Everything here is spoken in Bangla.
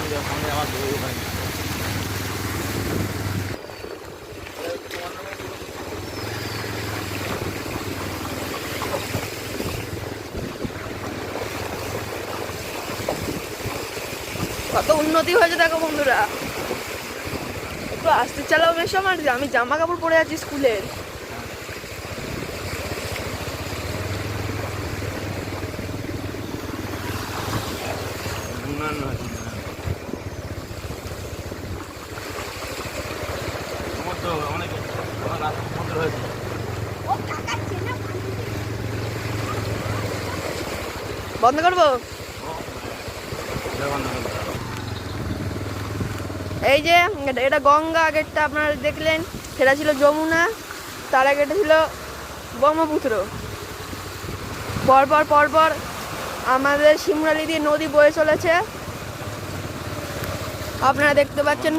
কত উন্নতি হয়েছে দেখো বন্ধুরা। একটু আস্তে চালাও বেশ, আমার আমি জামা কাপড় পরে আছি স্কুলের। বন্ধ করবো? এই যে এটা গঙ্গা, আগেরটা আপনারা দেখলেন সেটা ছিল যমুনা, তার আগেটা ছিল ব্রহ্মপুত্র। পরপর পরপর আমাদের শিমুরালি দিয়ে নদী বয়ে চলেছে, আপনারা দেখতে পাচ্ছেন।